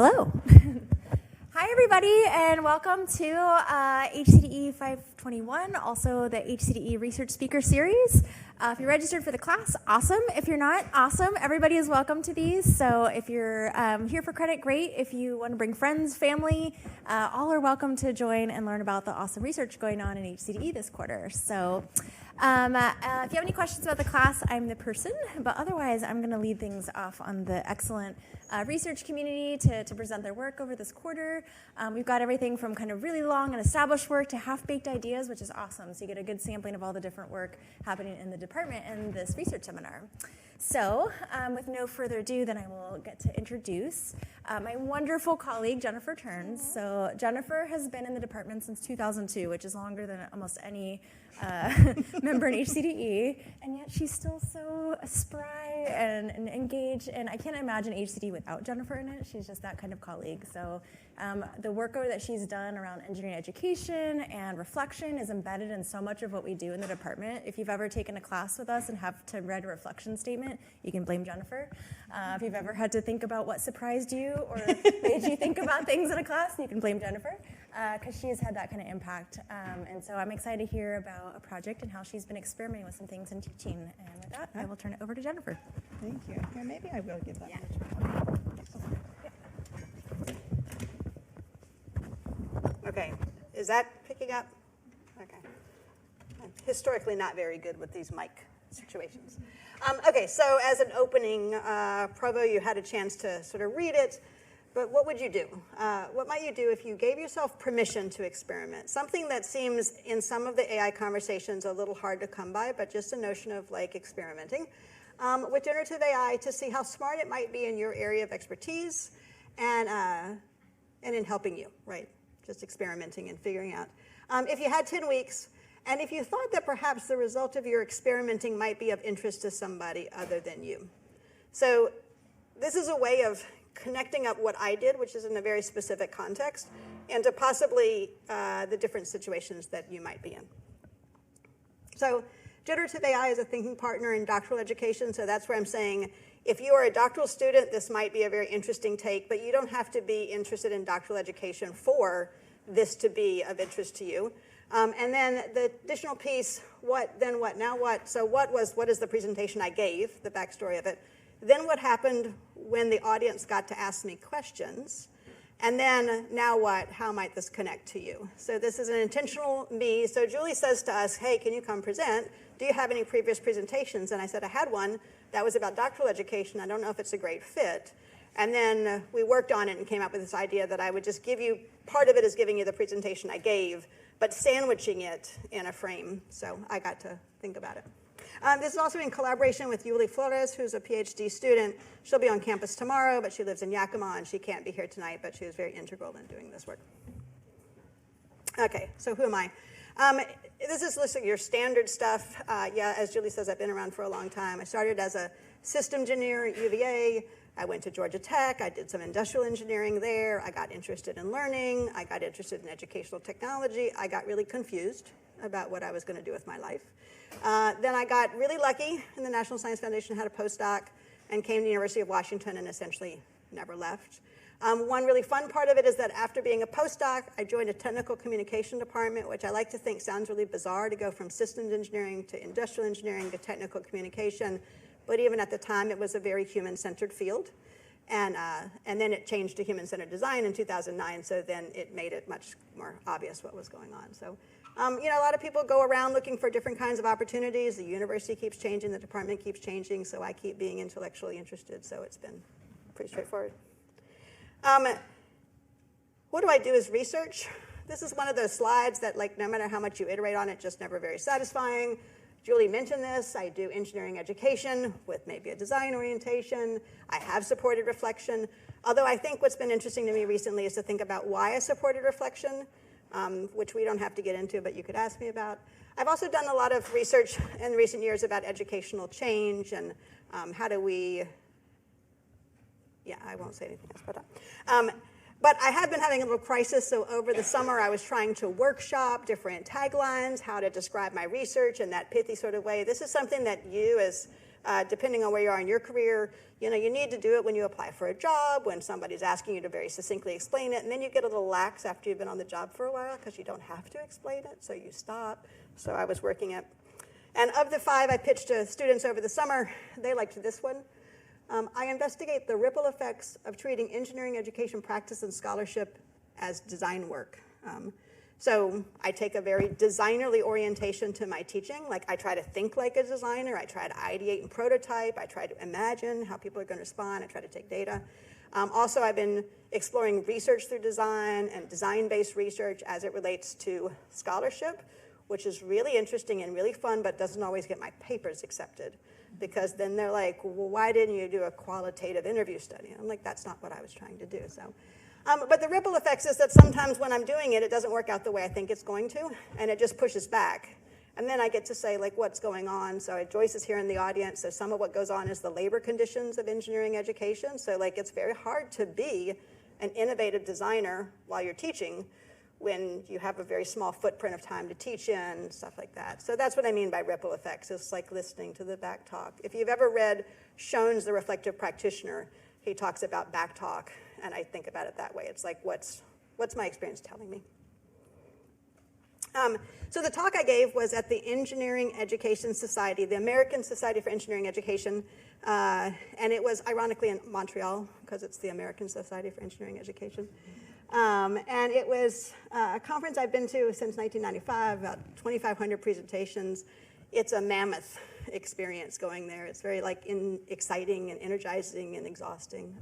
Hello. Hi, everybody, and welcome to HCDE 521, also the HCDE Research Speaker Series. If you're registered for the class, awesome. If you're not, awesome. Everybody is welcome to these. So if you're here for credit, great. If you want to bring friends, family, all are welcome to join and learn about the awesome research going on in HCDE this quarter. So if you have any questions about the class, I'm the person, but otherwise I'm going to lead things off on the excellent research community to present their work over this quarter. We've got everything from kind of really long and established work to half-baked ideas, which is awesome. So you get a good sampling of all the different work happening in the department in this research seminar. So with no further ado, then I will get to introduce my wonderful colleague, Jennifer Turns. So Jennifer has been in the department since 2002, which is longer than almost any member in HCDE, and yet she's still so spry and engaged, and I can't imagine HCDE without Jennifer in it. She's just that kind of colleague. So the work that she's done around engineering education and reflection is embedded in so much of what we do in the department. If you've ever taken a class with us and have to read a reflection statement, you can blame Jennifer. If you've ever had to think about what surprised you or made you think about things in a class, you can blame Jennifer, because she has had that kind of impact. And so I'm excited to hear about a project and how she's been experimenting with some things in teaching. And with that, I will turn it over to Jennifer. Thank you. Yeah, maybe I will give that Yeah. Okay, is that picking up? Okay. I'm historically not very good with these mic situations. Okay, so as an opening, Provo, you had a chance to sort of read it, but what would you do? What might you do if you gave yourself permission to experiment? Something that seems in some of the AI conversations a little hard to come by, but just a notion of like experimenting with generative AI to see how smart it might be in your area of expertise and in helping you, right? Just experimenting and figuring out. If you had 10 weeks, and if you thought that perhaps the result of your experimenting might be of interest to somebody other than you. So this is a way of connecting up what I did, which is in a very specific context, and to possibly the different situations that you might be in. So generative AI is a thinking partner in doctoral education, so that's where I'm saying if you are a doctoral student, this might be a very interesting take, but you don't have to be interested in doctoral education for this to be of interest to you. And then the additional piece, what, then what, now what? So what is the presentation I gave, the backstory of it? Then what happened when the audience got to ask me questions? And then now what, how might this connect to you? So this is an intentional me. So Julie says to us, hey, can you come present? Do you have any previous presentations? And I said, I had one that was about doctoral education. I don't know if it's a great fit. And then we worked on it and came up with this idea that I would just give you, part of it is giving you the presentation I gave, but sandwiching it in a frame. So I got to think about it. This is also in collaboration with Yuli Flores, who's a PhD student. She'll be on campus tomorrow, but she lives in Yakima, and she can't be here tonight, but she was very integral in doing this work. Okay, so who am I? This is listing your standard stuff. Yeah, as Julie says, I've been around for a long time. I started as a system engineer at UVA. I went to Georgia Tech. I did some industrial engineering there. I got interested in learning. I got interested in educational technology. I got really confused about what I was going to do with my life. Then I got really lucky, and the National Science Foundation had a postdoc, and came to the University of Washington and essentially never left. One really fun part of it is that after being a postdoc, I joined a technical communication department, which I like to think sounds really bizarre to go from systems engineering to industrial engineering to technical communication. But even at the time, it was a very human-centered field. And then it changed to human-centered design in 2009, so then it made it much more obvious what was going on. So, you know, a lot of people go around looking for different kinds of opportunities. The university keeps changing, the department keeps changing, so I keep being intellectually interested, so it's been pretty straightforward. What do I do as research? This is one of those slides that, like, no matter how much you iterate on it, just never very satisfying. Julie mentioned this. I do engineering education with maybe a design orientation. I have supported reflection. Although I think what's been interesting to me recently is to think about why I supported reflection, which we don't have to get into, but you could ask me about. I've also done a lot of research in recent years about educational change and how do we, yeah, I won't say anything else about that. But I have been having a little crisis, so over the summer I was trying to workshop different taglines, how to describe my research in that pithy sort of way. This is something that you as depending on where you are in your career, you need to do it when you apply for a job, when somebody's asking you to very succinctly explain it, and then you get a little lax after you've been on the job for a while because you don't have to explain it, so you stop. So I was working it. And of the 5 I pitched to students over the summer, they liked this one. I investigate the ripple effects of treating engineering education practice and scholarship as design work. So I take a very designerly orientation to my teaching. Like I try to think like a designer. I try to ideate and prototype. I try to imagine how people are going to respond. I try to take data. Also, I've been exploring research through design and design-based research as it relates to scholarship, which is really interesting and really fun, but doesn't always get my papers accepted. Because then they're like, well, why didn't you do a qualitative interview study? I'm like, that's not what I was trying to do. So, but the ripple effects is that sometimes when I'm doing it, it doesn't work out the way I think it's going to, and it just pushes back. And then I get to say, like, what's going on? So Joyce is here in the audience, so some of what goes on is the labor conditions of engineering education. So, like, it's very hard to be an innovative designer while you're teaching when you have a very small footprint of time to teach in, stuff like that. So that's what I mean by ripple effects. It's like listening to the back talk. If you've ever read Schoen's The Reflective Practitioner, he talks about back talk, and I think about it that way. It's like, what's my experience telling me? So the talk I gave was at the Engineering Education Society, the American Society for Engineering Education, and it was ironically in Montreal, because it's the American Society for Engineering Education. And it was a conference I've been to since 1995, about 2,500 presentations. It's a mammoth experience going there. It's very exciting and energizing and exhausting.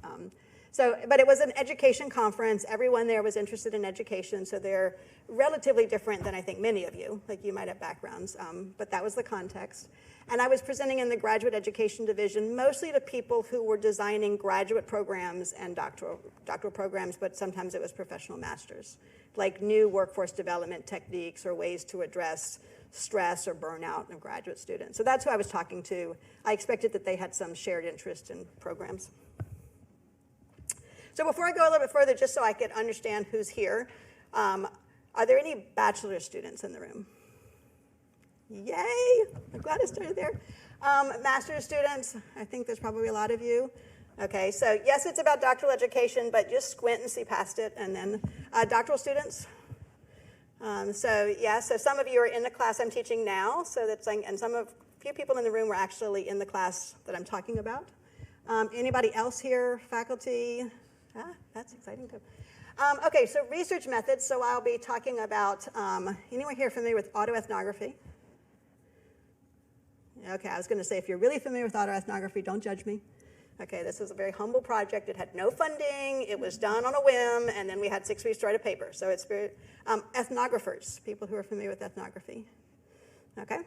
But it was an education conference. Everyone there was interested in education, so they're relatively different than I think many of you. Like you might have backgrounds, but that was the context. And I was presenting in the graduate education division, mostly to people who were designing graduate programs and doctoral programs, but sometimes it was professional masters, like new workforce development techniques or ways to address stress or burnout of graduate students. So that's who I was talking to. I expected that they had some shared interest in programs. So before I go a little bit further, just so I could understand who's here, are there any bachelor students in the room? Yay! I'm glad I started there. Master's students, I think there's probably a lot of you. Okay, so yes, it's about doctoral education, but just squint and see past it. And then doctoral students. So some of you are in the class I'm teaching now. So that's and a few people in the room were actually in the class that I'm talking about. Anybody else here? Faculty? That's exciting too. Okay, so research methods. So I'll be talking about, anyone here familiar with autoethnography? Okay, I was going to say, if you're really familiar with autoethnography, don't judge me. Okay, this was a very humble project. It had no funding. It was done on a whim, and then we had 6 weeks to write a paper. So it's very, ethnographers, people who are familiar with ethnography. Okay,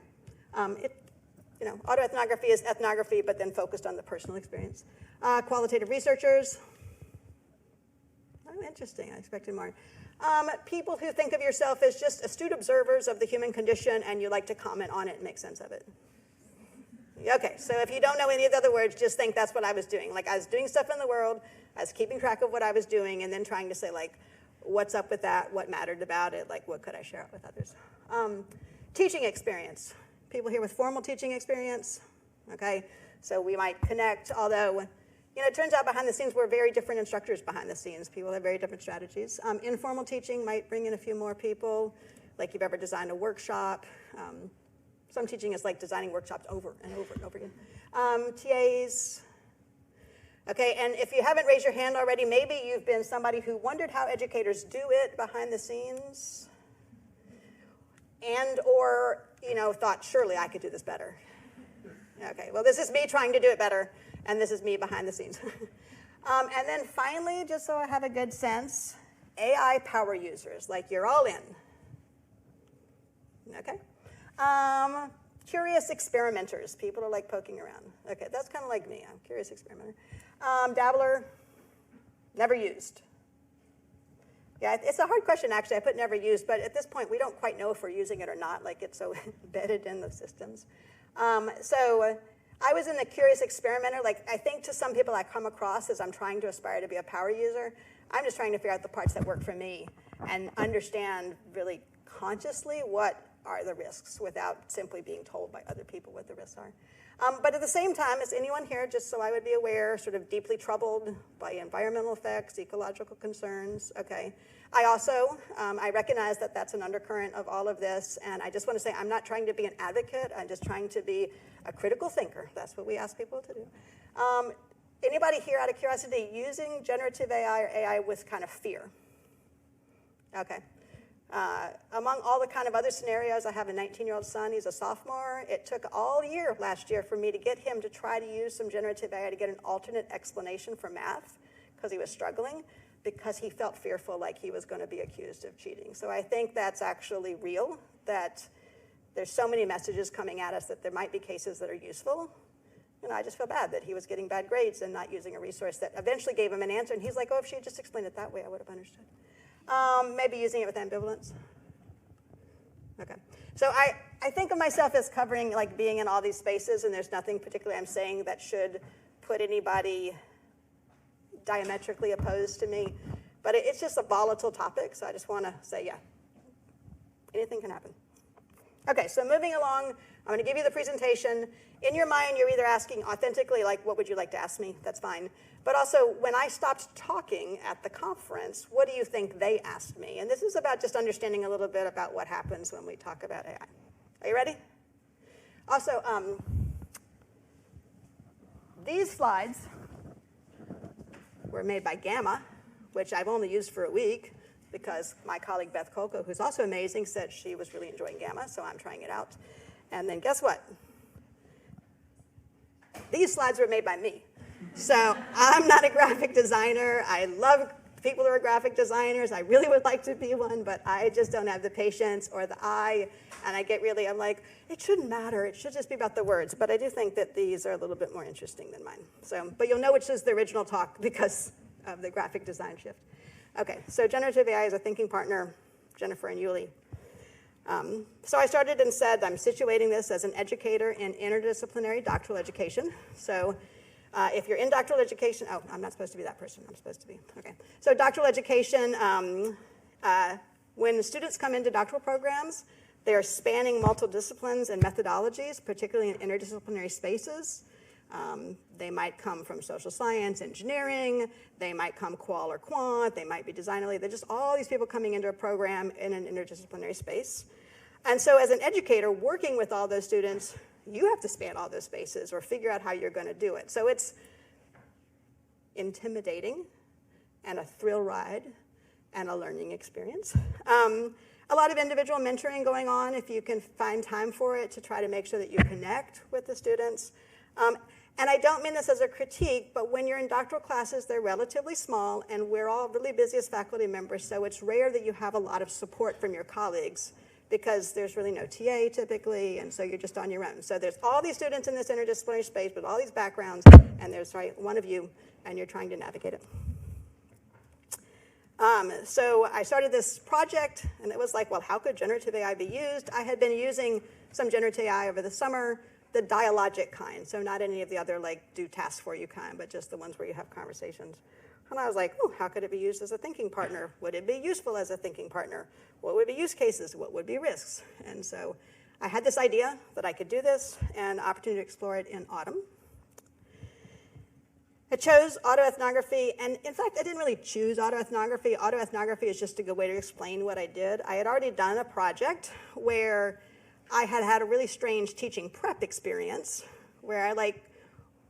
autoethnography is ethnography, but then focused on the personal experience. Qualitative researchers. Oh, interesting. I expected more. People who think of yourself as just astute observers of the human condition, and you like to comment on it and make sense of it. Okay, so if you don't know any of the other words, just think that's what I was doing. Like I was doing stuff in the world, I was keeping track of what I was doing, and then trying to say, like, what's up with that, what mattered about it, like what could I share with others. Teaching experience. People here with formal teaching experience. Okay, so we might connect, although, it turns out behind the scenes we're very different instructors behind the scenes. People have very different strategies. Informal teaching might bring in a few more people, like you've ever designed a workshop. Some teaching is like designing workshops over and over and over again. TAs. Okay, and if you haven't raised your hand already, maybe you've been somebody who wondered how educators do it behind the scenes, and or thought, surely I could do this better. Okay, well, this is me trying to do it better, and this is me behind the scenes. And then finally, just so I have a good sense, AI power users, like you're all in. Okay. Curious experimenters. People are like poking around. Okay, that's kind of like me. I'm a curious experimenter. Dabbler, never used. Yeah, it's a hard question, actually. I put never used, but at this point, we don't quite know if we're using it or not. Like, it's so embedded in the systems. So I was in the curious experimenter. Like, I think to some people I come across as I'm trying to aspire to be a power user. I'm just trying to figure out the parts that work for me and understand really consciously what are the risks without simply being told by other people what the risks are. But at the same time, is anyone here, just so I would be aware, sort of deeply troubled by environmental effects, ecological concerns? Okay. I also, I recognize that that's an undercurrent of all of this, and I just want to say I'm not trying to be an advocate. I'm just trying to be a critical thinker. That's what we ask people to do. Anybody here, out of curiosity, using generative AI or AI with kind of fear? Okay. Among all the kind of other scenarios, I have a 19-year-old son. He's a sophomore. It took all year last year for me to get him to try to use some generative AI to get an alternate explanation for math because he was struggling, because he felt fearful like he was going to be accused of cheating. So I think that's actually real, that there's so many messages coming at us that there might be cases that are useful. And I just feel bad that he was getting bad grades and not using a resource that eventually gave him an answer. And he's like, oh, if she had just explained it that way, I would have understood. Maybe using it with ambivalence. Okay. So I think of myself as covering, like, being in all these spaces, and there's nothing particularly I'm saying that should put anybody diametrically opposed to me. But it's just a volatile topic, so I just want to say, yeah, anything can happen. Okay, so moving along, I'm going to give you the presentation. In your mind, you're either asking authentically, like, what would you like to ask me? That's fine. But also, when I stopped talking at the conference, what do you think they asked me? And this is about just understanding a little bit about what happens when we talk about AI. Are you ready? Also, these slides were made by Gamma, which I've only used for a week, because my colleague Beth Kolko, who's also amazing, said she was really enjoying Gamma, so I'm trying it out. And then guess what? These slides were made by me. So I'm not a graphic designer. I love people who are graphic designers. I really would like to be one, but I just don't have the patience or the eye. And I get really, I'm like, it shouldn't matter. It should just be about the words. But I do think that these are a little bit more interesting than mine. So, but you'll know which is the original talk because of the graphic design shift. Okay, so generative AI is a thinking partner, Jennifer and Yuli. So I started and said I'm situating this as an educator in interdisciplinary doctoral education. So if you're in doctoral education, oh, I'm not supposed to be that person. I'm supposed to be, okay. So doctoral education, when students come into doctoral programs, they're spanning multiple disciplines and methodologies, particularly in interdisciplinary spaces. They might come from social science, engineering, they might come qual or quant, they might be design lead. They're just all these people coming into a program in an interdisciplinary space. And so as an educator working with all those students, you have to span all those spaces or figure out how you're going to do it. So it's intimidating and a thrill ride and a learning experience. A lot of individual mentoring going on if you can find time for it to try to make sure that you connect with the students. And I don't mean this as a critique, but when you're in doctoral classes, they're relatively small, and we're all really busy as faculty members, so it's rare that you have a lot of support from your colleagues because there's really no TA typically, and so you're just on your own. So there's all these students in this interdisciplinary space with all these backgrounds, and there's one of you, and you're trying to navigate it. So I started this project, and it was like, well, how could generative AI be used? I had been using some generative AI over the summer, the dialogic kind, so not any of the other like do tasks for you kind, but just the ones where you have conversations. And I was like, oh, how could it be used as a thinking partner? Would it be useful as a thinking partner? What would be use cases? What would be risks? And so I had this idea that I could do this and opportunity to explore it in autumn. I chose autoethnography, and in fact, I didn't really choose autoethnography. Autoethnography is just a good way to explain what I did. I had already done a project where I had had a really strange teaching prep experience where I, like,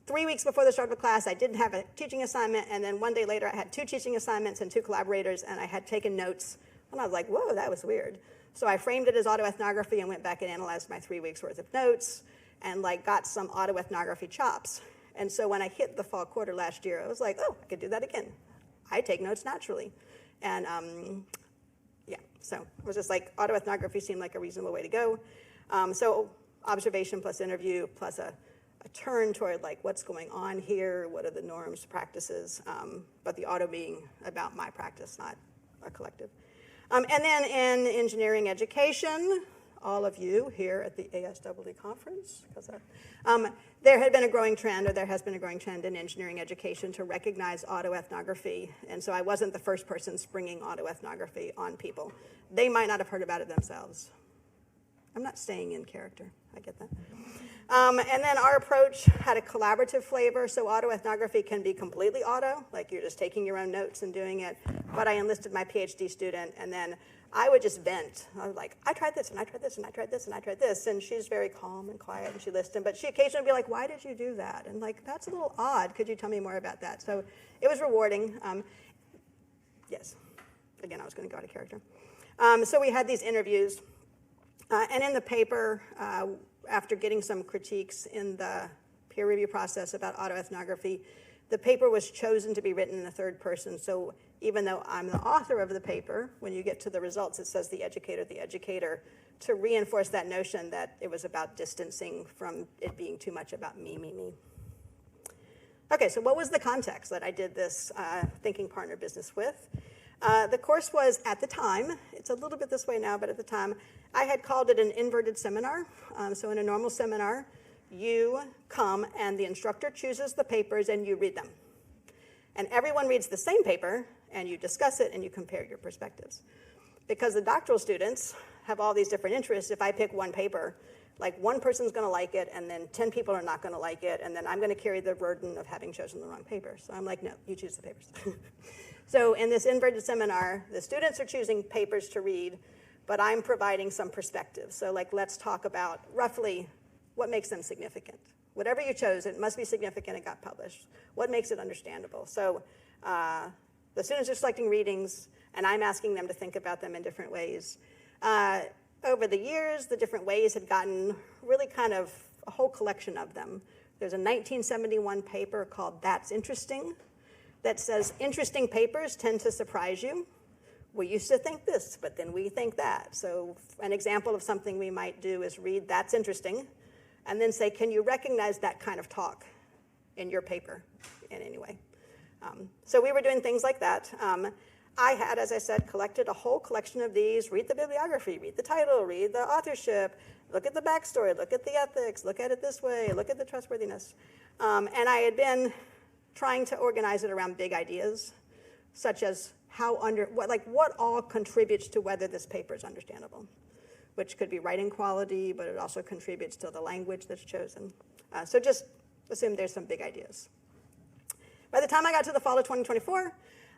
3 weeks before the start of the class, I didn't have a teaching assignment, and then one day later, I had 2 teaching assignments and 2 collaborators, and I had taken notes, and I was like, whoa, that was weird. So I framed it as autoethnography and went back and analyzed my 3 weeks worth of notes and, like, got some autoethnography chops. And so when I hit the fall quarter last year, I was like, oh, I could do that again. I take notes naturally. And yeah, so it was just like autoethnography seemed like a reasonable way to go. So observation plus interview plus a turn toward like what's going on here, what are the norms, practices, but the auto being about my practice, not a collective. And then in engineering education, all of you here at the ASEE conference, because there had been a growing trend, or there has been a growing trend in engineering education to recognize autoethnography, and so I wasn't the first person springing autoethnography on people. They might not have heard about it themselves. I'm not staying in character, I get that. And then our approach had a collaborative flavor, so autoethnography can be completely auto, like you're just taking your own notes and doing it. But I enlisted my PhD student, and then I would just vent. I was like, I tried this, and I tried this, and I tried this, and I tried this. And she's very calm and quiet, and she listened. But she occasionally would be like, why did you do that? And like, that's a little odd. Could you tell me more about that? So it was rewarding. Yes. Again, I was going to go out of character. So we had these interviews. And in the paper, after getting some critiques in the peer review process about autoethnography, the paper was chosen to be written in the third person. So even though I'm the author of the paper, when you get to the results, it says the educator, to reinforce that notion that it was about distancing from it being too much about me. Okay, so what was the context that I did this thinking partner business with? The course was, at the time, it's a little bit this way now, but at the time, I had called it an inverted seminar. So in a normal seminar, you come and the instructor chooses the papers and you read them. And everyone reads the same paper and you discuss it and you compare your perspectives. Because the doctoral students have all these different interests, if I pick one paper, like one person's going to like it and then 10 people are not going to like it, and then I'm going to carry the burden of having chosen the wrong paper. So I'm like, no, you choose the papers. So in this inverted seminar, the students are choosing papers to read, but I'm providing some perspective. So like, let's talk about roughly what makes them significant. Whatever you chose, it must be significant, it got published. What makes it understandable? So the students are selecting readings, and I'm asking them to think about them in different ways. Over the years, the different ways had gotten really kind of a whole collection of them. There's a 1971 paper called That's Interesting that says interesting papers tend to surprise you. We used to think this, but then we think that. So an example of something we might do is read That's Interesting, and then say, can you recognize that kind of talk in your paper in any way? So we were doing things like that. I had, as I said, collected a whole collection of these. Read the bibliography, read the title, read the authorship, look at the backstory, look at the ethics, look at it this way, look at the trustworthiness. And I had been trying to organize it around big ideas, such as what all contributes to whether this paper is understandable, which could be writing quality, but it also contributes to the language that's chosen. So just assume there's some big ideas. By the time I got to the fall of 2024,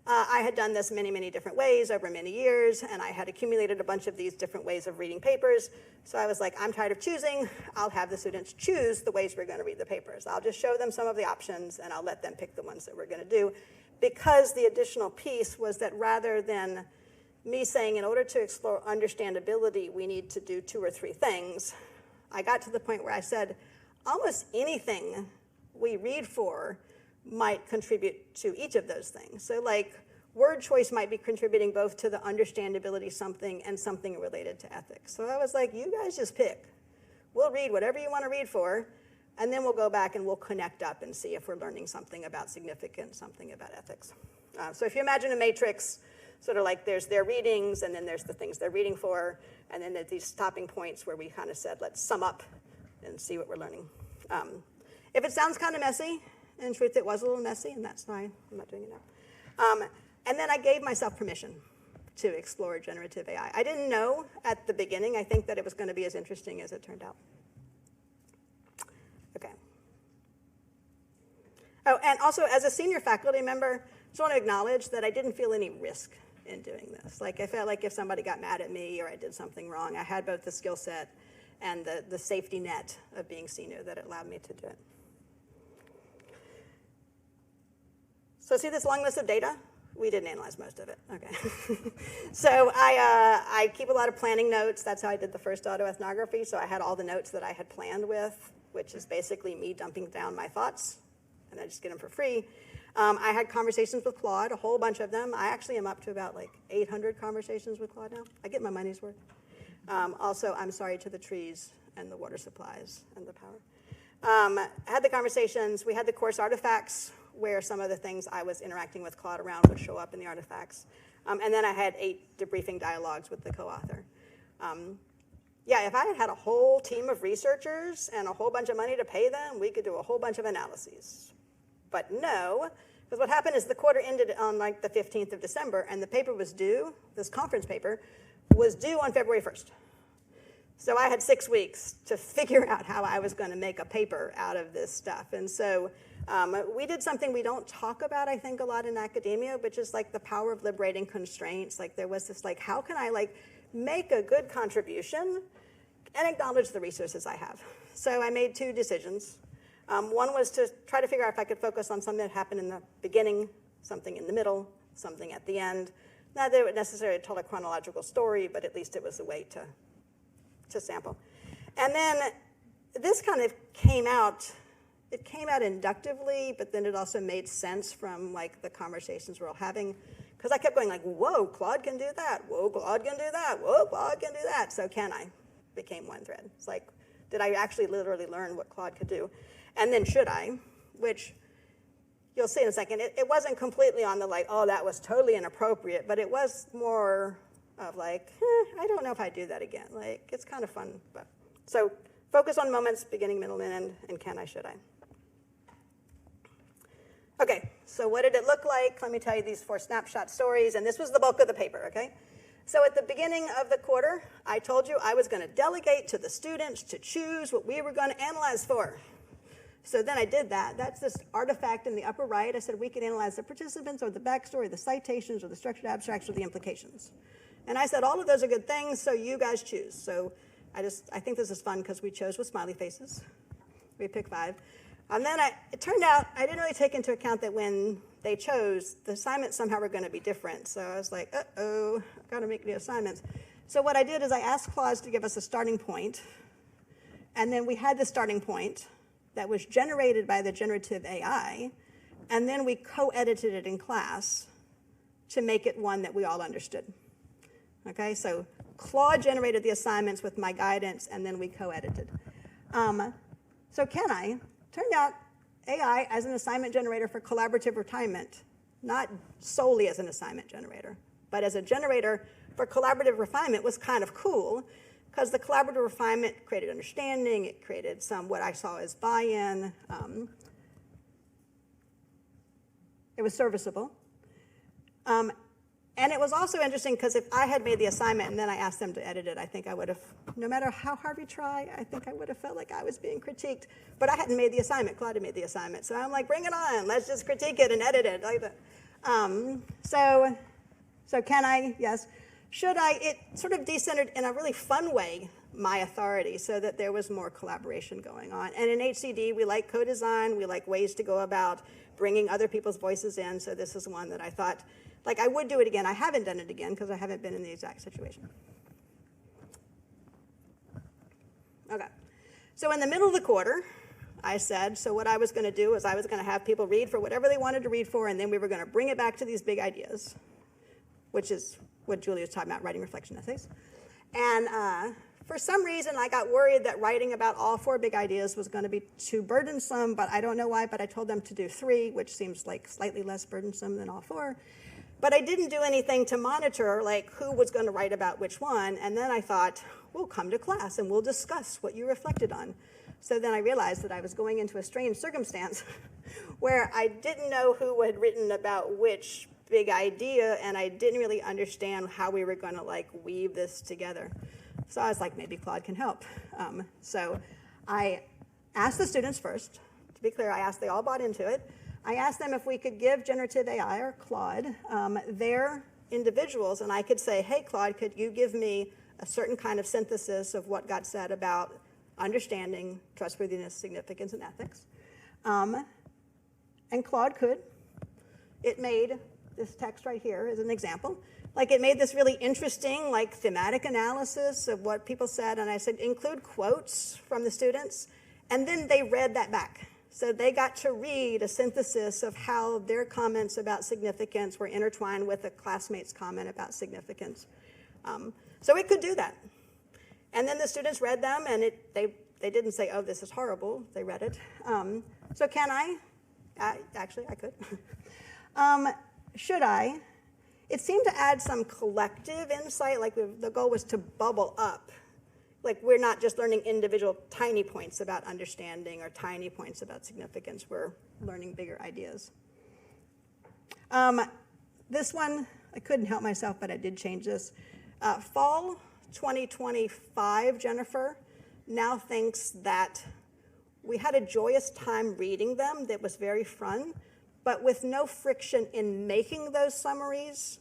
I had done this many different ways over many years, and I had accumulated a bunch of these different ways of reading papers. So I was like, I'm tired of choosing. I'll have the students choose the ways we're going to read the papers. I'll just show them some of the options, and I'll let them pick the ones that we're going to do. Because the additional piece was that rather than me saying, in order to explore understandability, we need to do 2 or 3 things, I got to the point where I said, almost anything we read for might contribute to each of those things. So like word choice might be contributing both to the understandability something and something related to ethics. So I was like, you guys just pick. We'll read whatever you want to read for, and then we'll go back and we'll connect up and see if we're learning something about significance, something about ethics. So if you imagine a matrix, sort of like there's their readings, and then there's the things they're reading for, and then at these stopping points where we kind of said, let's sum up and see what we're learning. If it sounds kind of messy, in truth, it was a little messy, and that's fine. I'm not doing it now. And then I gave myself permission to explore generative AI. I didn't know at the beginning, I think, that it was going to be as interesting as it turned out. Okay. Oh, and also, as a senior faculty member, I just want to acknowledge that I didn't feel any risk in doing this. Like, I felt like if somebody got mad at me or I did something wrong, I had both the skill set and the safety net of being senior that allowed me to do it. So see this long list of data? We didn't analyze most of it. Okay. So I keep a lot of planning notes. That's how I did the first autoethnography. So I had all the notes that I had planned with, which is basically me dumping down my thoughts, and I just get them for free. I had conversations with Claude, a whole bunch of them. I actually am up to about like 800 conversations with Claude now. I get my money's worth. Also, I'm sorry to the trees and the water supplies and the power. I had the conversations. We had the course artifacts, where some of the things I was interacting with Claude around would show up in the artifacts. And then I had 8 debriefing dialogues with the co-author. Yeah, if I had had a whole team of researchers and a whole bunch of money to pay them, we could do a whole bunch of analyses. But no, because what happened is the quarter ended on like the 15th of December, and the paper was due, this conference paper, was due on February 1st. So I had 6 weeks to figure out how I was going to make a paper out of this stuff. And so we did something we don't talk about, I think, a lot in academia, which is like the power of liberating constraints. Like there was this, like, how can I like make a good contribution and acknowledge the resources I have? So I made 2 decisions. One was to try to figure out if I could focus on something that happened in the beginning, something in the middle, something at the end. Not that it would necessarily tell a chronological story, but at least it was a way to sample. And then this kind of came out, it came out inductively, but then it also made sense from like the conversations we're all having. Because I kept going like, whoa, Claude can do that. Whoa, Claude can do that. Whoa, Claude can do that. So can I? Became one thread. It's like, did I actually literally learn what Claude could do? And then should I? Which you'll see in a second. It wasn't completely on the like, oh, that was totally inappropriate, but it was more of like, I don't know if I'd do that again. Like, it's kind of fun. But so focus on moments, beginning, middle, and end, and can I, should I? Okay, so what did it look like? Let me tell you these 4 snapshot stories, and this was the bulk of the paper, okay? So at the beginning of the quarter, I told you I was going to delegate to the students to choose what we were going to analyze for. So then I did that. That's this artifact in the upper right. I said we could analyze the participants or the backstory, the citations, or the structured abstracts, or the implications. And I said all of those are good things, so you guys choose. So I think this is fun because we chose with smiley faces. We picked 5. And then it turned out I didn't really take into account that when they chose, the assignments somehow were going to be different. So I was like, uh-oh, I've got to make new assignments. So what I did is I asked Claude to give us a starting point, and then we had the starting point that was generated by the generative AI, and then we co-edited it in class to make it one that we all understood. Okay, so Claude generated the assignments with my guidance, and then we co-edited. So can I? Turned out AI as an assignment generator for collaborative refinement, not solely as an assignment generator, but as a generator for collaborative refinement was kind of cool, because the collaborative refinement created understanding, it created some what I saw as buy-in. It was serviceable. And it was also interesting because if I had made the assignment and then I asked them to edit it, I think I would have, no matter how hard we try, I think I would have felt like I was being critiqued. But I hadn't made the assignment. Claude had made the assignment. So I'm like, bring it on. Let's just critique it and edit it. Like that. So can I? Yes. Should I? It sort of decentered in a really fun way my authority so that there was more collaboration going on. And in HCD, we like co-design. We like ways to go about bringing other people's voices in. So this is one that I thought, like, I would do it again. I haven't done it again because I haven't been in the exact situation. Okay. So in the middle of the quarter, I said, so what I was going to do is I was going to have people read for whatever they wanted to read for, and then we were going to bring it back to these big ideas, which is what Julie was talking about, writing reflection essays. And for some reason, I got worried that writing about all 4 big ideas was going to be too burdensome, but I don't know why, but I told them to do 3, which seems like slightly less burdensome than all 4. But I didn't do anything to monitor, like, who was going to write about which one. And then I thought, we'll come to class and we'll discuss what you reflected on. So then I realized that I was going into a strange circumstance where I didn't know who had written about which big idea, and I didn't really understand how we were going to, like, weave this together. So I was like, maybe Claude can help. So I asked the students first. To be clear, they all bought into it. I asked them if we could give generative AI, or Claude, their individuals, and I could say, hey, Claude, could you give me a certain kind of synthesis of what got said about understanding, trustworthiness, significance, and ethics? And Claude could. It made this text right here as an example. Like, it made this really interesting, like, thematic analysis of what people said, and I said, include quotes from the students, and then they read that back. So they got to read a synthesis of how their comments about significance were intertwined with a classmate's comment about significance. So it could do that. And then the students read them, and they didn't say, oh, this is horrible. They read it. So can I? Actually, I could. Should I? It seemed to add some collective insight, like the goal was to bubble up. Like, we're not just learning individual tiny points about understanding or tiny points about significance. We're learning bigger ideas. This one, I couldn't help myself, but I did change this. Fall 2025 Jennifer now thinks that we had a joyous time reading them that was very fun, but with no friction in making those summaries,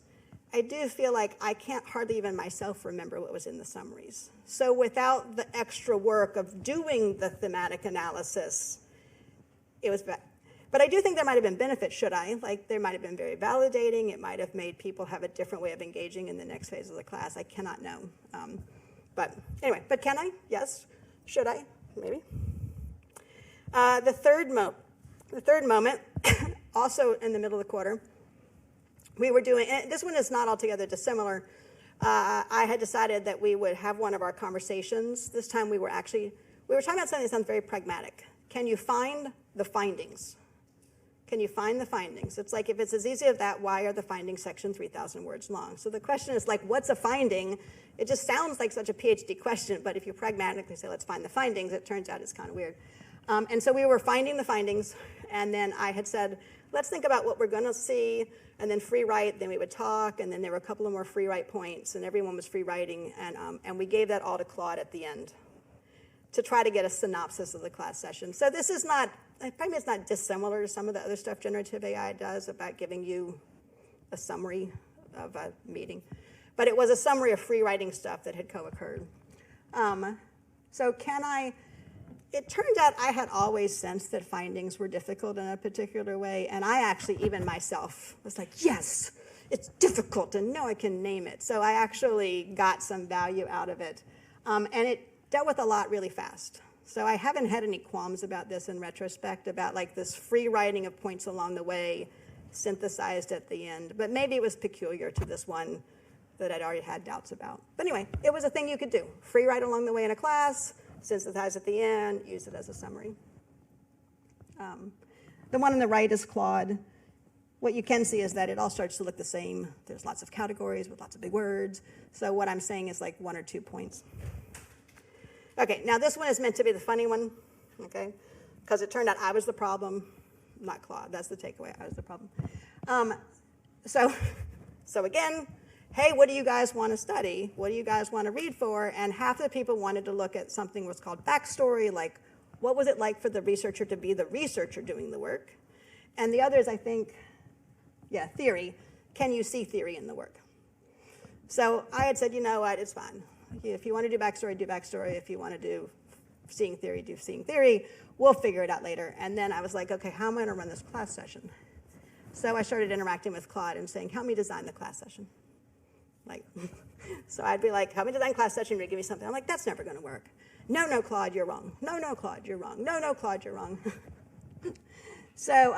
I do feel like I can't hardly even myself remember what was in the summaries. So without the extra work of doing the thematic analysis, it was bad. But I do think there might have been benefits, should I? Like, there might have been very validating. It might have made people have a different way of engaging in the next phase of the class. I cannot know. But anyway, but can I? Yes. Should I? Maybe. The third moment, also in the middle of the quarter, we were doing, and this one is not altogether dissimilar. I had decided that we would have one of our conversations. This time we were talking about something that sounds very pragmatic. Can you find the findings? Can you find the findings? It's like, if it's as easy as that, why are the findings section 3,000 words long? So the question is like, what's a finding? It just sounds like such a PhD question, but if you pragmatically say, let's find the findings, it turns out it's kind of weird. And so we were finding the findings, and then I had said, let's think about what we're going to see, and then free write, then we would talk, and then there were a couple of more free write points, and everyone was free writing, and we gave that all to Claude at the end to try to get a synopsis of the class session. So this is not, probably it's not dissimilar to some of the other stuff generative AI does about giving you a summary of a meeting. But it was a summary of free writing stuff that had co-occurred. So it turns out I had always sensed that findings were difficult in a particular way, and I actually, even myself, was like, yes, it's difficult, and no, I can name it. So I actually got some value out of it, and it dealt with a lot really fast. So I haven't had any qualms about this in retrospect, about like this free writing of points along the way, synthesized at the end, but maybe it was peculiar to this one that I'd already had doubts about. But anyway, it was a thing you could do. Free write along the way in a class, synthesize at the end, use it as a summary. The one on the right is Claude. What you can see is that it all starts to look the same. There's lots of categories with lots of big words. So what I'm saying is like 1 or 2 points. Okay, now this one is meant to be the funny one, okay? Because it turned out I was the problem, not Claude. That's the takeaway, I was the problem. So again, hey, what do you guys want to study? What do you guys want to read for? And half the people wanted to look at something what's called backstory, like what was it like for the researcher to be the researcher doing the work? And the others, I think, yeah, theory. Can you see theory in the work? So I had said, you know what, it's fine. If you want to do backstory, do backstory. If you want to do seeing theory, do seeing theory. We'll figure it out later. And then I was like, okay, how am I going to run this class session? So I started interacting with Claude and saying, help me design the class session. Like, so I'd be like, help me design class session, give me something. I'm like, that's never going to work. No, Claude, you're wrong. No, Claude, you're wrong. No, Claude, you're wrong. So,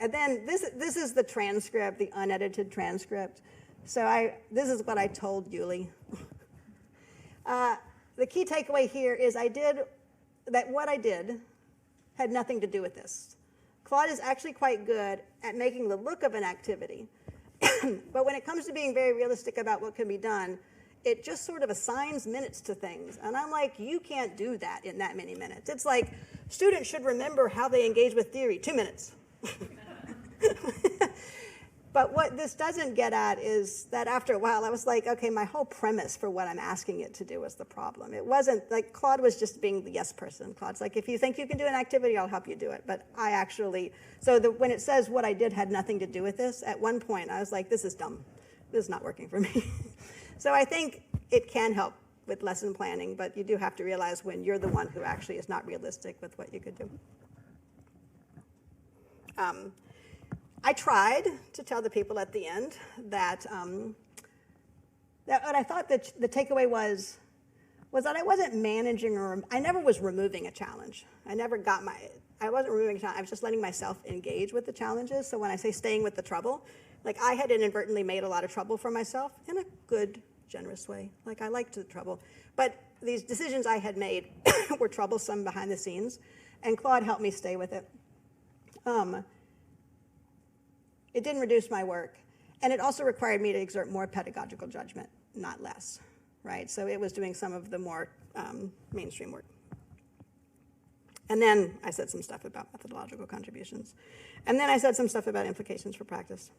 and then this is the transcript, the unedited transcript. So this is what I told Yuli. The key takeaway here is what I did had nothing to do with this. Claude is actually quite good at making the look of an activity. But when it comes to being very realistic about what can be done, it just sort of assigns minutes to things. And I'm like, you can't do that in that many minutes. It's like, students should remember how they engage with theory, 2 minutes. But what this doesn't get at is that after a while, I was like, okay, my whole premise for what I'm asking it to do was the problem. It wasn't, like, Claude was just being the yes person. Claude's like, if you think you can do an activity, I'll help you do it. But I actually, when it says what I did had nothing to do with this, at one point I was like, this is dumb. This is not working for me. So I think it can help with lesson planning, but you do have to realize when you're the one who actually is not realistic with what you could do. I tried to tell the people at the end that what I thought that the takeaway was that I wasn't managing I never was removing a challenge. I wasn't removing a challenge. I was just letting myself engage with the challenges. So when I say staying with the trouble, like I had inadvertently made a lot of trouble for myself in a good, generous way. Like I liked the trouble. But these decisions I had made were troublesome behind the scenes, and Claude helped me stay with it. It didn't reduce my work, and it also required me to exert more pedagogical judgment, not less, right? So it was doing some of the more mainstream work. And then I said some stuff about methodological contributions. And then I said some stuff about implications for practice.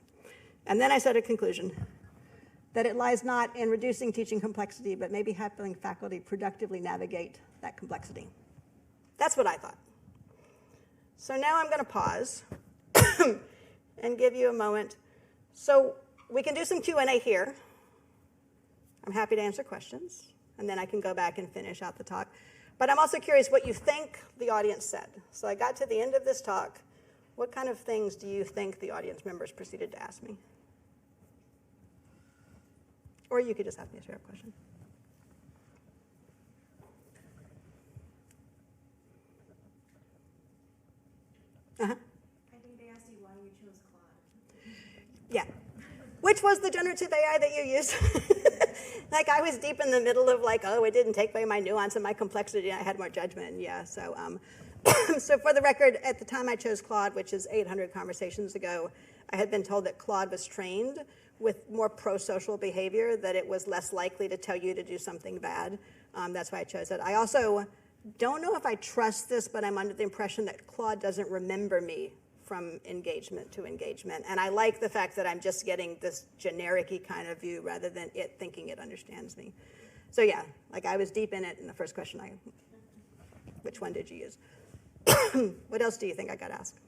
And then I said a conclusion. that it lies not in reducing teaching complexity, but maybe helping faculty productively navigate that complexity. That's what I thought. So now I'm going to pause and give you a moment. So we can do some Q&A here. I'm happy to answer questions, and then I can go back and finish out the talk. But I'm also curious what you think the audience said. So I got to the end of this talk. What kind of things do you think the audience members proceeded to ask me? Or you could just ask me a straight-up question. Uh-huh. I think they asked you why you chose Claude. Yeah. Which was the generative AI that you used? Like, I was deep in the middle of like, oh, it didn't take away my nuance and my complexity. I had more judgment. Yeah, so so for the record, at the time I chose Claude, which is 800 conversations ago, I had been told that Claude was trained with more pro-social behavior, that it was less likely to tell you to do something bad. That's why I chose it. I also don't know if I trust this, but I'm under the impression that Claude doesn't remember me from engagement to engagement. And I like the fact that I'm just getting this generic-y kind of view rather than it thinking it understands me. So yeah, like I was deep in it in the first question. Which one did you use? What else do you think I got asked?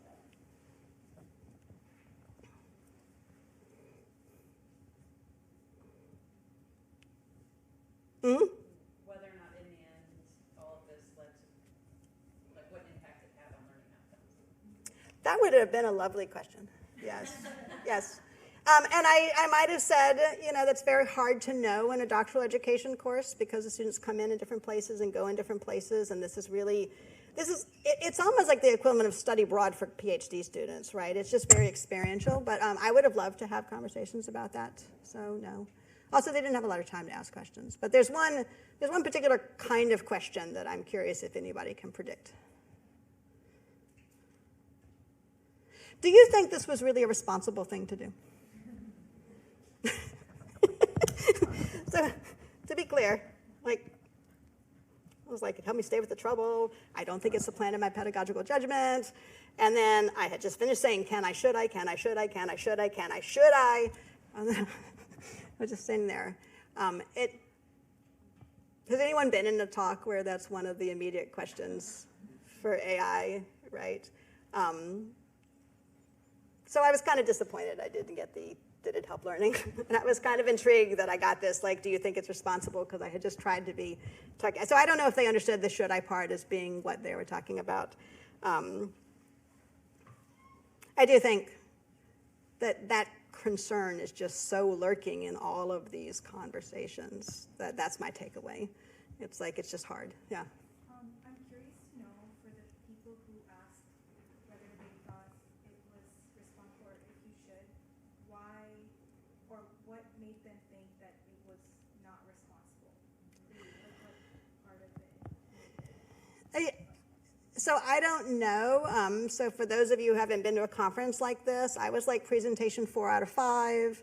Whether or not in the end all of this led to, like, what impact it had on learning outcomes. That would have been a lovely question. Yes, yes. And I might have said, you know, that's very hard to know in a doctoral education course because the students come in different places and go in different places, and it's almost like the equivalent of study abroad for PhD students, right? It's just very experiential, but I would have loved to have conversations about that, so no. Also, they didn't have a lot of time to ask questions, but there's one particular kind of question that I'm curious if anybody can predict. Do you think this was really a responsible thing to do? So, to be clear, like, I was like, it helped me stay with the trouble. I don't think it supplanted my pedagogical judgment. And then I had just finished saying, can I, should I, can I, should I, can I, should I, can I, should I? And then I was just sitting there. Has anyone been in a talk where that's one of the immediate questions for AI, right? So I was kind of disappointed I didn't get the, did it help learning? And I was kind of intrigued that I got this, like, do you think it's responsible? Because I had just tried to be, so I don't know if they understood the should I part as being what they were talking about. I do think that concern is just so lurking in all of these conversations that's my takeaway. It's like, it's just hard, yeah. I'm curious to know, for the people who asked whether they thought it was responsible or if you should, why or what made them think that it was not responsible? What part of it? So I don't know. So for those of you who haven't been to a conference like this, I was like presentation 4 out of 5.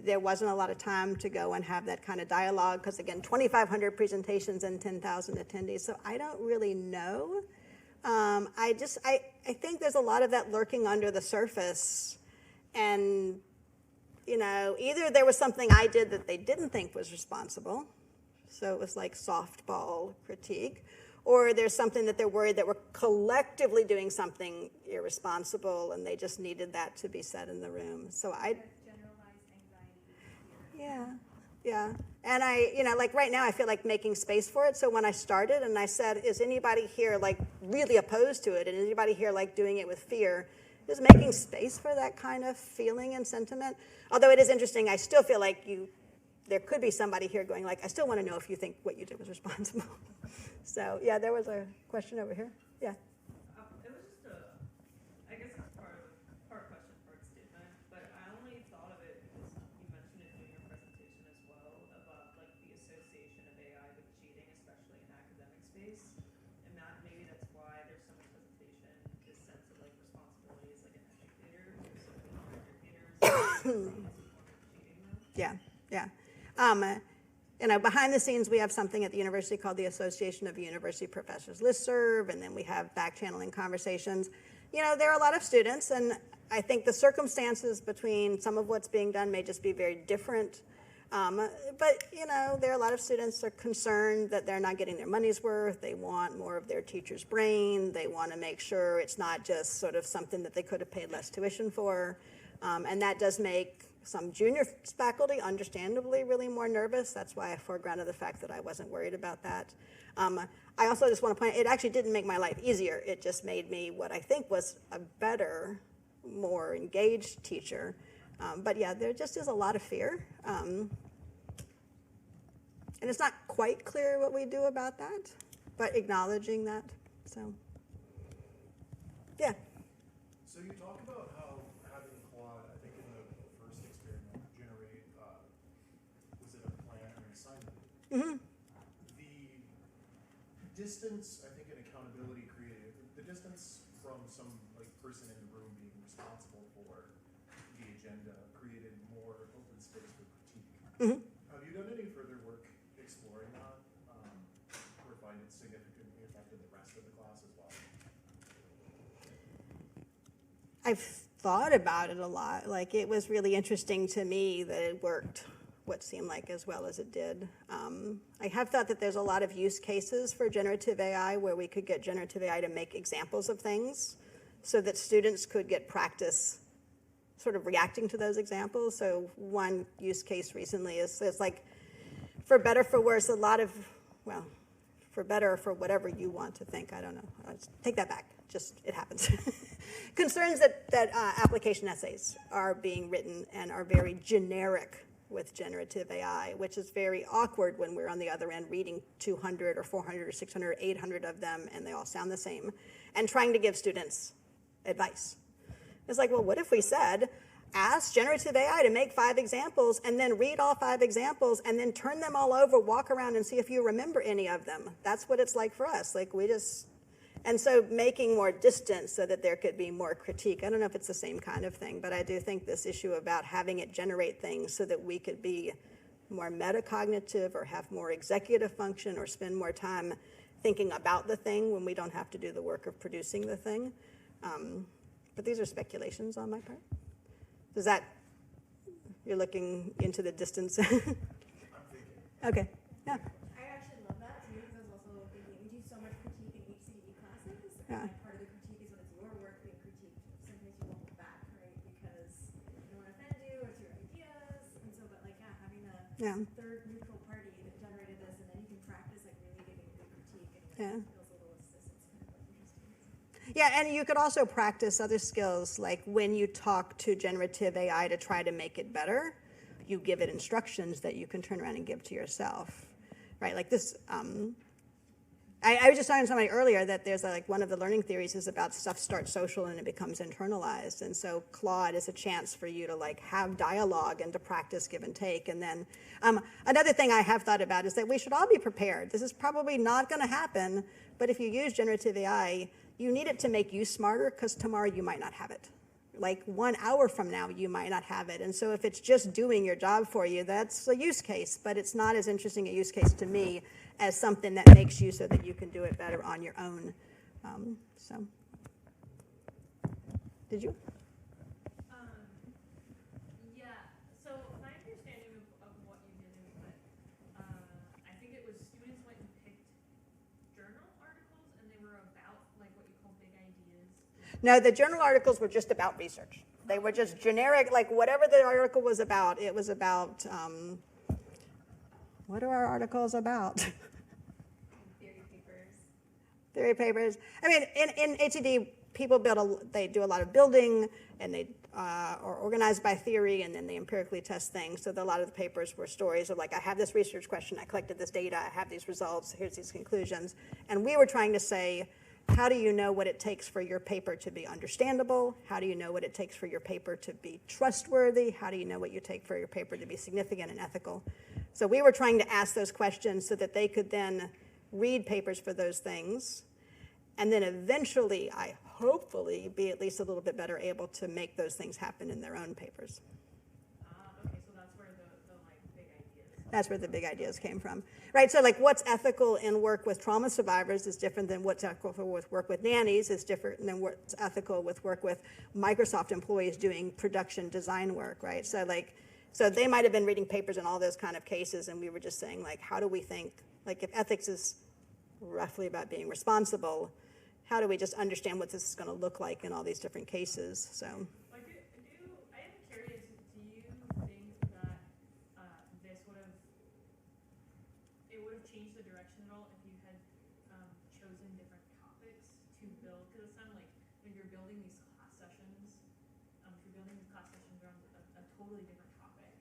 There wasn't a lot of time to go and have that kind of dialogue because, again, 2,500 presentations and 10,000 attendees. So I don't really know. I think there's a lot of that lurking under the surface. And, you know, either there was something I did that they didn't think was responsible. So it was like softball critique. Or there's something that they're worried that we're collectively doing something irresponsible and they just needed that to be said in the room. So Generalized anxiety. Yeah. And like right now I feel like making space for it. So when I started and I said, is anybody here like really opposed to it? And is anybody here like doing it with fear? Is making space for that kind of feeling and sentiment. Although it is interesting, I still feel like there could be somebody here going like, I still want to know if you think what you did was responsible. So yeah, there was a question over here. Yeah. It was just I guess it's part question, part statement, but I only thought of it because you mentioned it during your presentation as well about like the association of AI with cheating, especially in academic space, and maybe that's why there's so much hesitation, this sense of like responsibility as like an educator, so educators, cheating though. Yeah. Behind the scenes, we have something at the university called the Association of University Professors Listserv, and then we have back-channeling conversations. You know, there are a lot of students, and I think the circumstances between some of what's being done may just be very different. But, you know, there are a lot of students are concerned that they're not getting their money's worth. They want more of their teacher's brain. They want to make sure it's not just sort of something that they could have paid less tuition for. And that does make some junior faculty, understandably, really more nervous. That's why I foregrounded the fact that I wasn't worried about that. I also just want to point out, it actually didn't make my life easier. It just made me what I think was a better, more engaged teacher. But yeah, there just is a lot of fear. And it's not quite clear what we do about that, but acknowledging that, so, yeah. So you talk about how having Claude, I think in the first experiment, generate, was it a plan or an assignment? Mm-hmm. The distance, I think, and accountability created, the distance from some like person in the room being responsible for the agenda created more open space for critique. Mm-hmm. Have you done any further work exploring that, or find it significantly affected the rest of the class as well? I've thought about it a lot. Like, it was really interesting to me that it worked what seemed like as well as it did. I have thought that there's a lot of use cases for generative AI where we could get generative AI to make examples of things so that students could get practice sort of reacting to those examples. So one use case recently is like, for better, for worse, a lot of, well, for better or for whatever you want to think, I don't know. I'll just take that back. Just, it happens. Concerns that application essays are being written and are very generic with generative AI, which is very awkward when we're on the other end reading 200 or 400 or 600 or 800 of them and they all sound the same, and trying to give students advice. It's like, well, what if we said, ask generative AI to make 5 examples and then read all 5 examples and then turn them all over, walk around and see if you remember any of them. That's what it's like for us. Like, we just, and so making more distance so that there could be more critique. I don't know if it's the same kind of thing, but I do think this issue about having it generate things so that we could be more metacognitive or have more executive function or spend more time thinking about the thing when we don't have to do the work of producing the thing. But these are speculations on my part. Does that, you're looking into the distance? I'm thinking. Okay, yeah. I actually love that too, because I was also thinking we do so much critique in HCDE classes, Yeah. and part of the critique is when it's your work being critiqued, sometimes you won't look back, right? Because you don't want to offend you, or it's your ideas, and so, but like, yeah, having a Yeah. third neutral party that generated this, and then you can practice like really giving good critique, and Yeah. it feels a little assist. It's kind of like interesting. Yeah, and you could also practice other skills, like when you talk to generative AI to try to make it better, you give it instructions that you can turn around and give to yourself, right? Like this, I was just talking to somebody earlier that there's like one of the learning theories is about stuff starts social and it becomes internalized. And so Claude is a chance for you to like have dialogue and to practice give and take. And then another thing I have thought about is that we should all be prepared. This is probably not going to happen, but if you use generative AI, you need it to make you smarter because tomorrow you might not have it. Like 1 hour from now, you might not have it. And so if it's just doing your job for you, that's a use case, but it's not as interesting a use case to me as something that makes you so that you can do it better on your own. So, did you? Yeah, so my understanding of what you did is that I think it was students went and picked journal articles and they were about like what you call big ideas. No, the journal articles were just about research. They were just generic, like whatever the article was about, it was about, what are our articles about? Theory papers. I mean, in HCD, people they do a lot of building, and they are organized by theory, and then they empirically test things. So a lot of the papers were stories of like, I have this research question, I collected this data, I have these results, here's these conclusions. And we were trying to say, how do you know what it takes for your paper to be understandable? How do you know what it takes for your paper to be trustworthy? How do you know what you take for your paper to be significant and ethical? So we were trying to ask those questions so that they could then read papers for those things, and then eventually, hopefully, be at least a little bit better able to make those things happen in their own papers. Okay, so that's where the like big ideas. That's where the big ideas came from, right? So like what's ethical in work with trauma survivors is different than what's ethical with work with nannies is different than what's ethical with work with Microsoft employees doing production design work, right? So like So they might have been reading papers in all those kind of cases, and we were just saying, like, how do we think, like, if ethics is roughly about being responsible, how do we just understand what this is going to look like in all these different cases? So. I am curious, do you think that it would have changed the direction at all if you had chosen different topics to build? Because it sounded like when you're building these class sessions, if you're building these class sessions around a totally different topic,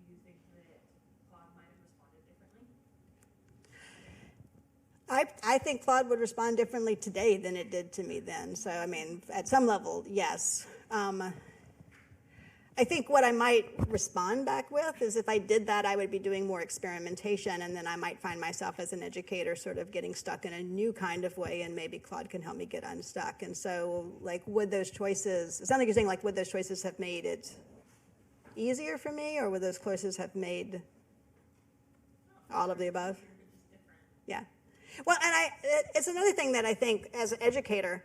do you think that Claude might have responded differently? I think Claude would respond differently today than it did to me then. So, I mean, at some level, yes. I think what I might respond back with is if I did that, I would be doing more experimentation, and then I might find myself as an educator sort of getting stuck in a new kind of way, and maybe Claude can help me get unstuck. And so, like, would those choices, it sounds like you're saying, like, would those choices have made it easier for me, or would those choices have made all of the above? Yeah. Well, and it's another thing that I think as an educator,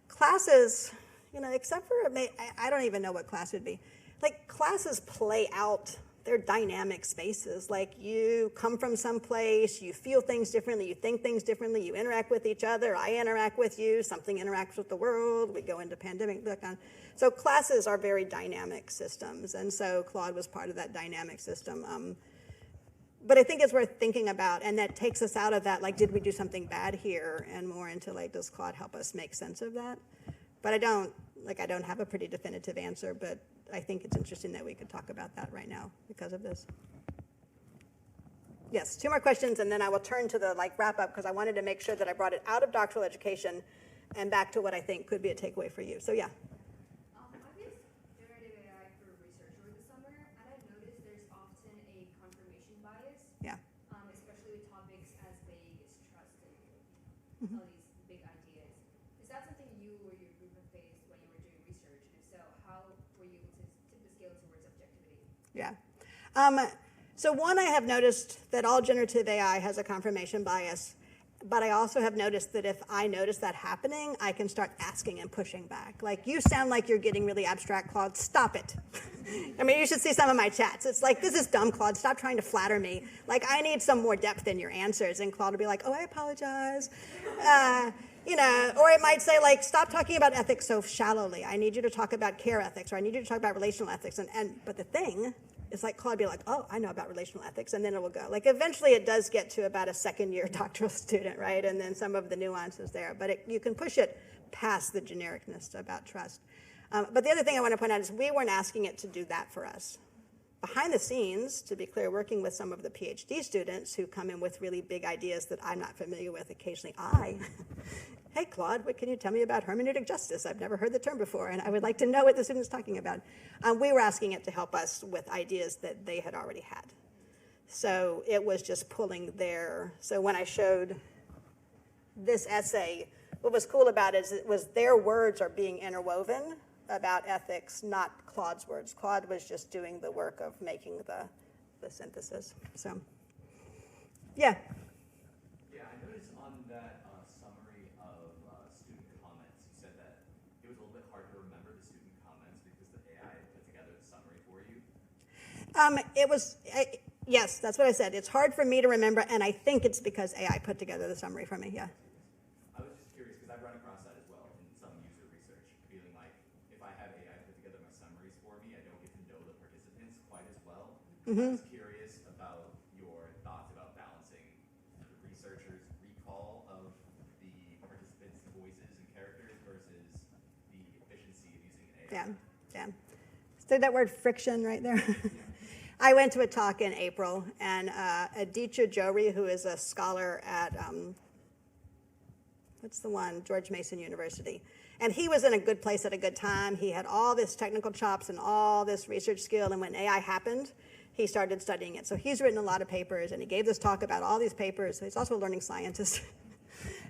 classes, except for, I don't even know what class would be. Like, classes play out, they're dynamic spaces. Like, you come from some place, you feel things differently, you think things differently, you interact with each other, I interact with you, something interacts with the world, we go into pandemic lockdown. So classes are very dynamic systems, and so Claude was part of that dynamic system. But I think it's worth thinking about, and that takes us out of that, like, did we do something bad here, and more into, like, does Claude help us make sense of that? But I don't have a pretty definitive answer, but I think it's interesting that we could talk about that right now because of this. Yes, 2 more questions, and then I will turn to the, like, wrap up, because I wanted to make sure that I brought it out of doctoral education and back to what I think could be a takeaway for you. So, yeah. I've used generative AI for research over the summer, and I've noticed there's often a confirmation bias. Yeah. Especially with topics as vague as trust and all these big ideas. Is that something you or your group have faced when you were doing research? And if so, how were you able to tip the scale towards objectivity? Yeah. So one, I have noticed that all generative AI has a confirmation bias, but I also have noticed that if I notice that happening, I can start asking and pushing back. Like, you sound like you're getting really abstract, Claude. Stop it. I mean, you should see some of my chats. It's like, this is dumb, Claude. Stop trying to flatter me. Like, I need some more depth in your answers. And Claude will be like, oh, I apologize. Or it might say, like, stop talking about ethics so shallowly. I need you to talk about care ethics, or I need you to talk about relational ethics. But the thing is, like, Claude will be like, oh, I know about relational ethics, and then it will go. Like, eventually it does get to about a second-year doctoral student, right? And then some of the nuances there. But you can push it past the genericness about trust. But the other thing I want to point out is we weren't asking it to do that for us. Behind the scenes, to be clear, working with some of the PhD students who come in with really big ideas that I'm not familiar with, occasionally hey, Claude, what can you tell me about hermeneutic justice? I've never heard the term before, and I would like to know what the student's talking about. We were asking it to help us with ideas that they had already had. So it was just pulling so when I showed this essay, what was cool about it is it was their words are being interwoven about ethics, not Claude's words. Claude was just doing the work of making the synthesis. So, yeah. Yeah, I noticed on that summary of student comments, you said that it was a little bit hard to remember the student comments because the AI put together the summary for you. Yes, that's what I said. It's hard for me to remember, and I think it's because AI put together the summary for me, yeah. I was just curious because I've run across that as well in some user research, feeling like if I have AI put together my summaries for me, I don't get to know the participants quite as well. I was curious about your thoughts about balancing the researcher's recall of the participants' voices and characters versus the efficiency of using AI. Yeah. So that word friction right there. I went to a talk in April, and Aditya Johri, who is a scholar at, George Mason University. And he was in a good place at a good time. He had all this technical chops and all this research skill, and when AI happened, he started studying it. So he's written a lot of papers, and he gave this talk about all these papers. He's also a learning scientist.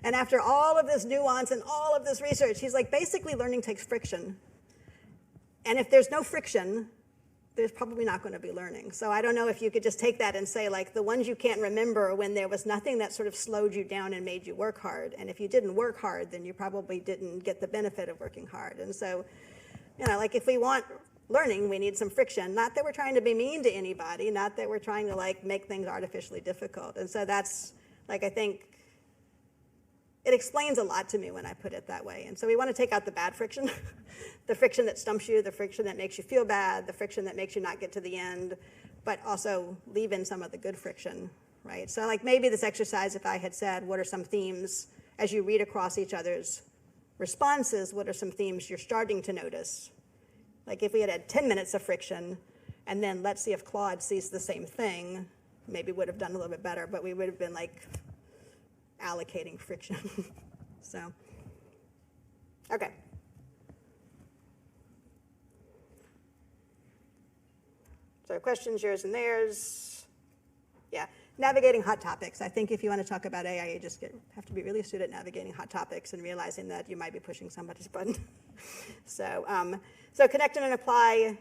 And after all of this nuance and all of this research, he's like, basically learning takes friction. And if there's no friction, there's probably not going to be learning. So I don't know if you could just take that and say, like, the ones you can't remember when there was nothing that sort of slowed you down and made you work hard. And if you didn't work hard, then you probably didn't get the benefit of working hard. And so, like, if we want learning, we need some friction. Not that we're trying to be mean to anybody, not that we're trying to like make things artificially difficult. And so that's like, I think it explains a lot to me when I put it that way. And so we want to take out the bad friction, the friction that stumps you, the friction that makes you feel bad, the friction that makes you not get to the end, but also leave in some of the good friction, right? So like maybe this exercise, if I had said, what are some themes as you read across each other's responses, what are some themes you're starting to notice? Like if we had 10 minutes of friction, and then let's see if Claude sees the same thing, maybe would have done a little bit better, but we would have been like allocating friction. So, okay. So questions, yours and theirs. Yeah, navigating hot topics. I think if you want to talk about AI, you just have to be really astute at navigating hot topics and realizing that you might be pushing somebody's button. So connect and apply.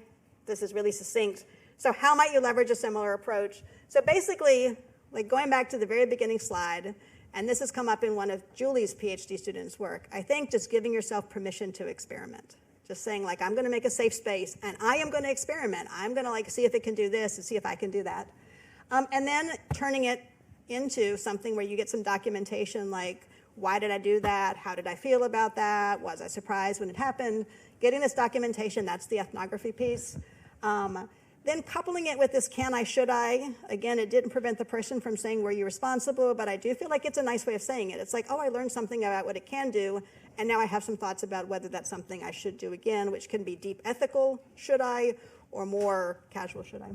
This is really succinct. So how might you leverage a similar approach? So basically, like going back to the very beginning slide, and this has come up in one of Julie's PhD students' work, I think just giving yourself permission to experiment. Just saying like, I'm going to make a safe space, and I am going to experiment. I'm going to like see if it can do this and see if I can do that. And then turning it into something where you get some documentation like, why did I do that? How did I feel about that? Was I surprised when it happened? Getting this documentation, that's the ethnography piece. Then coupling it with this can I, should I. Again, it didn't prevent the person from saying, were you responsible? But I do feel like it's a nice way of saying it. It's like, oh, I learned something about what it can do, and now I have some thoughts about whether that's something I should do again, which can be deep ethical, should I, or more casual, should I.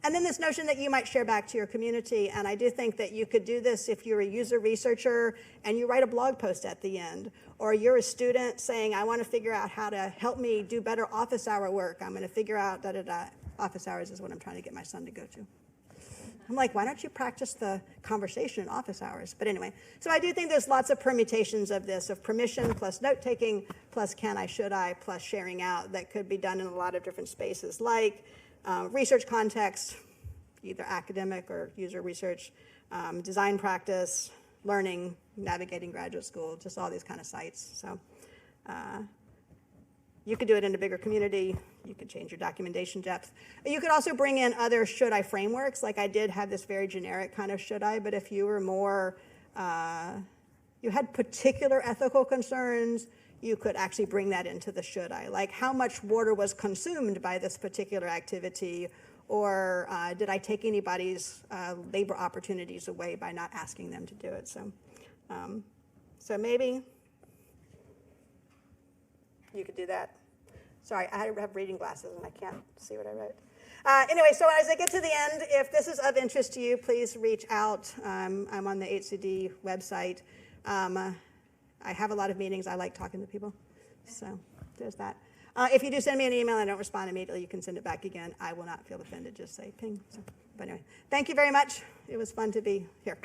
And then this notion that you might share back to your community, and I do think that you could do this if you're a user researcher and you write a blog post at the end, or you're a student saying, I want to figure out how to help me do better office hour work. I'm going to figure out da-da-da. Office hours is what I'm trying to get my son to go to. I'm like, why don't you practice the conversation in office hours? But anyway, so I do think there's lots of permutations of this, of permission plus note-taking plus can I, should I, plus sharing out that could be done in a lot of different spaces, like research context, either academic or user research, design practice, learning, navigating graduate school, just all these kind of sites. So you could do it in a bigger community. You could change your documentation depth. You could also bring in other should I frameworks. Like I did have this very generic kind of should I, but if you were more, you had particular ethical concerns, you could actually bring that into the should I. Like how much water was consumed by this particular activity, or did I take anybody's labor opportunities away by not asking them to do it? So maybe you could do that. Sorry, I have reading glasses and I can't see what I wrote. Anyway, so as I get to the end, if this is of interest to you, please reach out. I'm on the HCDE website. I have a lot of meetings. I like talking to people. So there's that. If you do send me an email and I don't respond immediately, you can send it back again. I will not feel offended. Just say ping. So, but anyway, thank you very much. It was fun to be here.